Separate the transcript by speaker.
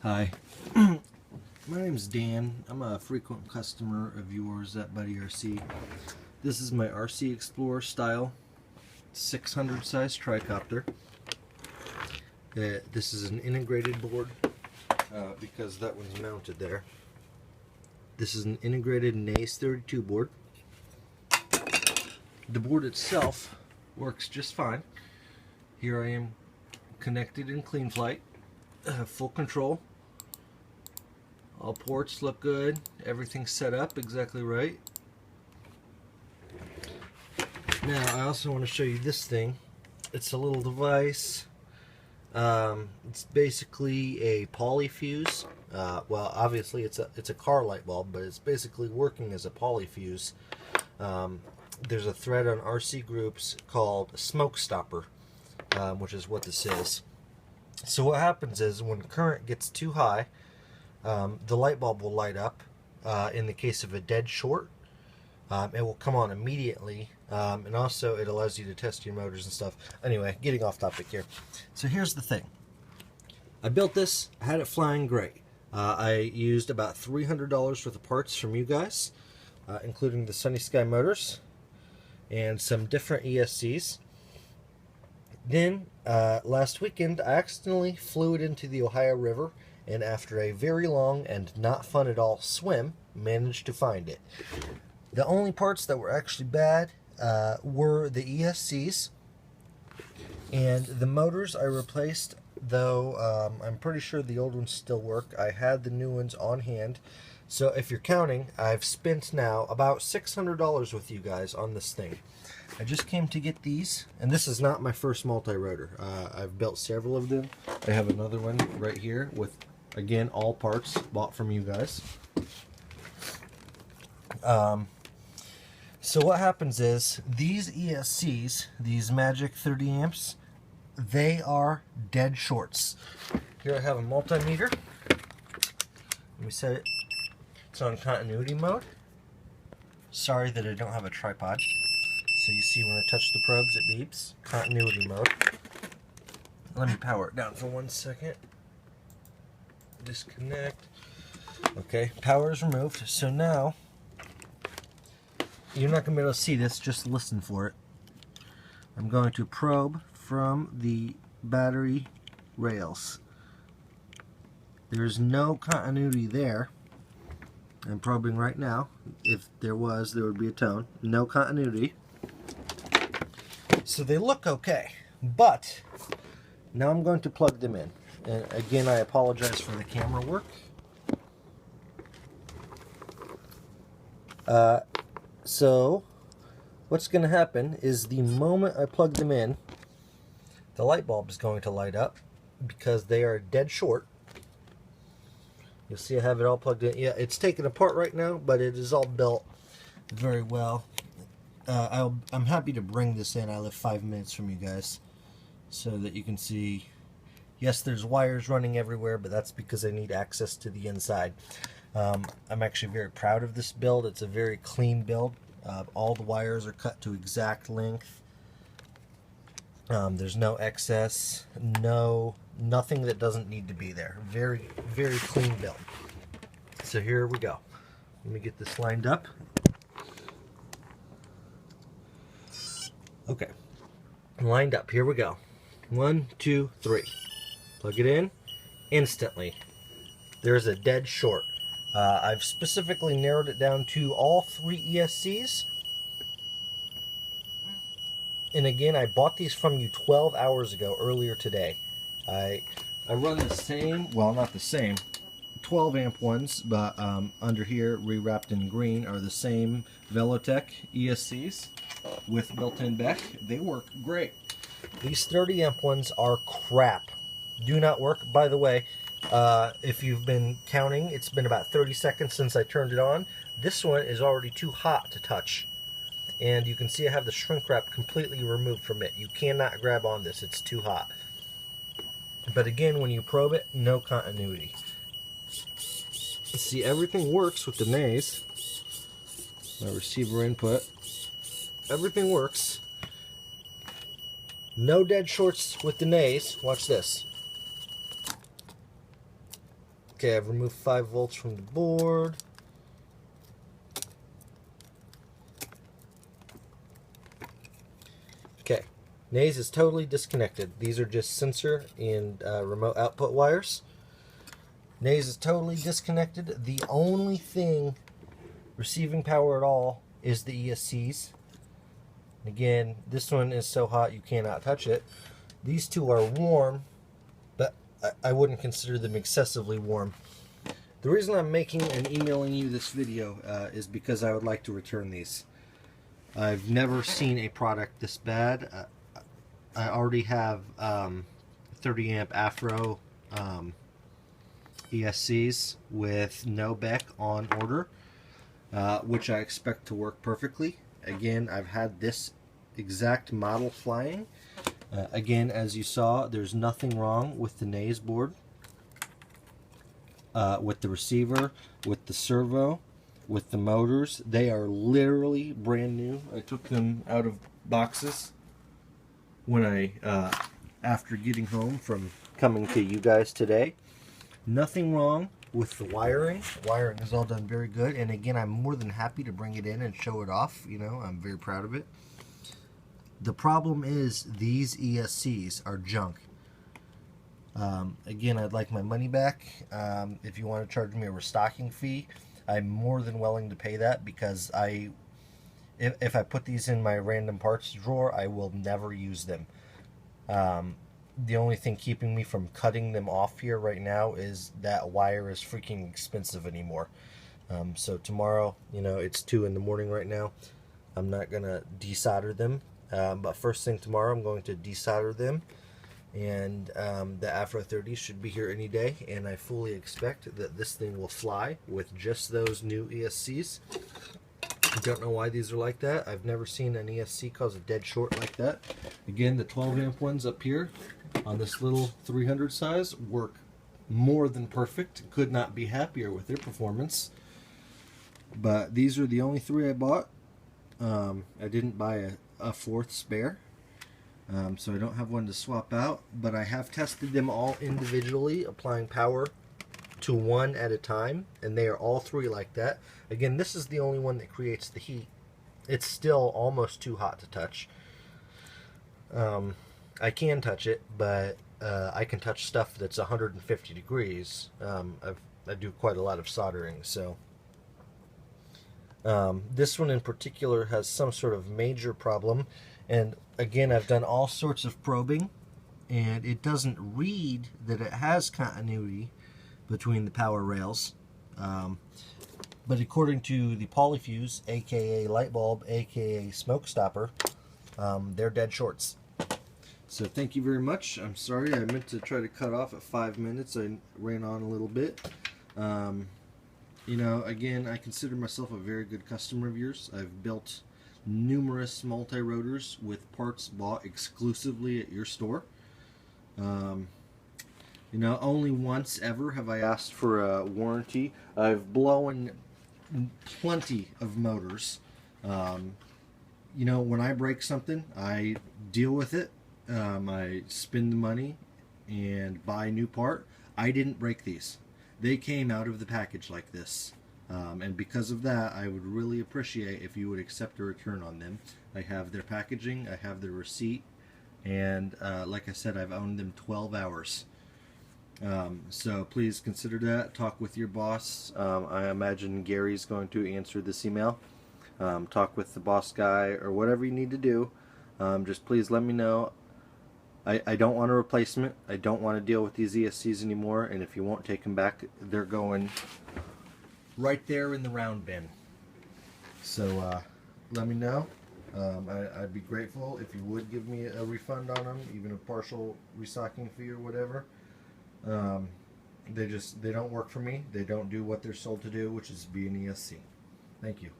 Speaker 1: Hi, my name's Dan. I'm a frequent customer of yours at Buddy RC. This is my RC Explorer style 600 size tricopter. This is an integrated board because that one's mounted there. This is an integrated NACE 32 board. The board itself works just fine. Here I am connected in clean flight, full control. All ports look good. Everything's set up exactly right. Now I also want to show you this thing. It's a little device. It's basically a polyfuse. Well, obviously it's a car light bulb, but it's basically working as a polyfuse. There's a thread on RC groups called smoke stopper, which is what this is. So what happens is when current gets too high, the light bulb will light up. In the case of a dead short, it will come on immediately, and also it allows you to test your motors and stuff. Anyway, getting off topic here. So here's the thing. I built this, had it flying great. I used about $300 worth of parts from you guys, including the Sunny Sky motors and some different ESCs. Then, last weekend, I accidentally flew it into the Ohio River, and after a very long and not fun at all swim, managed to find it. The only parts that were actually bad were the ESCs, and the motors I replaced, though I'm pretty sure the old ones still work. I had the new ones on hand. So if you're counting, I've spent now about $600 with you guys on this thing. I just came to get these, and this is not my first multi-rotor. I've built several of them. I have another one right here with, again, all parts bought from you guys. So what happens is, these ESCs, these Magic 30 amps, they are dead shorts. Here I have a multimeter. Let me set it. It's on continuity mode. Sorry that I don't have a tripod. So you see when I touch the probes, it beeps. Continuity mode. Let me power it down for 1 second. Disconnect. Okay, power is removed. So now, you're not going to be able to see this, just listen for it. I'm going to probe from the battery rails. There's no continuity there. I'm probing right now. If there was, there would be a tone. No continuity. So they look okay, but now I'm going to plug them in. And again, I apologize for the camera work. So what's going to happen is the moment I plug them in, the light bulb is going to light up because they are dead short. You'll see I have it all plugged in. Yeah, it's taken apart right now, but it is all built very well. I'm happy to bring this in. I live 5 minutes from you guys so that you can see. Yes, there's wires running everywhere, but that's because I need access to the inside. I'm actually very proud of this build. It's a very clean build. All the wires are cut to exact length. There's no excess, nothing that doesn't need to be there. Very, very clean build. So here we go. Let me get this lined up. Okay, lined up. Here we go. 1, 2, 3. Plug it in. Instantly, there's a dead short. I've specifically narrowed it down to all 3 ESCs. And again, I bought these from you 12 hours ago, earlier today. I run the same, well, not the same, 12 amp ones, but under here, rewrapped in green, are the same Velotech ESCs with built-in Beck. They work great. These 30 amp ones are crap. Do not work. By the way, if you've been counting, it's been about 30 seconds since I turned it on. This one is already too hot to touch. And you can see I have the shrink wrap completely removed from it. You cannot grab on this, it's too hot. But again, when you probe it, no continuity. See, everything works with the NACE. My receiver input. Everything works. No dead shorts with the NACE. Watch this. Okay, I've removed 5 volts from the board. Okay, Naze is totally disconnected. These are just sensor and remote output wires. Naze is totally disconnected. The only thing receiving power at all is the ESCs. Again, this one is so hot you cannot touch it. These two are warm, but I wouldn't consider them excessively warm. The reason I'm making and emailing you this video is because I would like to return these. I've never seen a product this bad. I already have 30 amp Afro ESCs with no Beck on order, which I expect to work perfectly. Again, I've had this exact model flying. Again, as you saw, there's nothing wrong with the Naze board, with the receiver, with the servo, with the motors. They are literally brand new. I took them out of boxes when after getting home from coming to you guys today. Nothing wrong with the wiring. Wiring is all done very good, and again, I'm more than happy to bring it in and show it off. You know, I'm very proud of it. The problem is these ESCs are junk. Again, I'd like my money back. If you want to charge me a restocking fee, I'm more than willing to pay that, because if I put these in my random parts drawer, I will never use them. The only thing keeping me from cutting them off here right now is that wire is freaking expensive anymore. So tomorrow, you know, it's 2 in the morning right now. I'm not going to desolder them. But first thing tomorrow, I'm going to desolder them. And the Afro 30 should be here any day. And I fully expect that this thing will fly with just those new ESCs. I don't know why these are like that. I've never seen an ESC cause a dead short like that. Again, the 12 amp ones up here on this little 300 size work more than perfect. Could not be happier with their performance. But these are the only 3 I bought. I didn't buy a 4th spare, so I don't have one to swap out, but I have tested them all individually, applying power to one at a time, and they are all 3 like that. Again, this is the only one that creates the heat. It's still almost too hot to touch. I can touch it, but I can touch stuff that's 150 degrees. I do quite a lot of soldering, so this one in particular has some sort of major problem, and again, I've done all sorts of probing, and it doesn't read that it has continuity between the power rails. But according to the polyfuse, aka light bulb, aka smoke stopper, they're dead shorts. So thank you very much. I'm sorry, I meant to try to cut off at 5 minutes. I ran on a little bit. You know, again, I consider myself a very good customer of yours. I've built numerous multi-rotors with parts bought exclusively at your store. You know, only once ever have I asked for a warranty. I've blown plenty of motors. You know, when I break something, I deal with it. I spend the money and buy a new part. I didn't break these. They came out of the package like this. And because of that, I would really appreciate if you would accept a return on them. I have their packaging, I have their receipt, and like I said, I've owned them 12 hours. So please consider that. Talk with your boss. I imagine Gary's going to answer this email. Talk with the boss guy or whatever you need to do. Just please let me know. I don't want a replacement. I don't want to deal with these ESCs anymore, and if you won't take them back, they're going right there in the round bin. So let me know. I'd be grateful if you would give me a refund on them, even a partial restocking fee or whatever. They don't work for me. They don't do what they're sold to do, which is be an ESC. Thank you.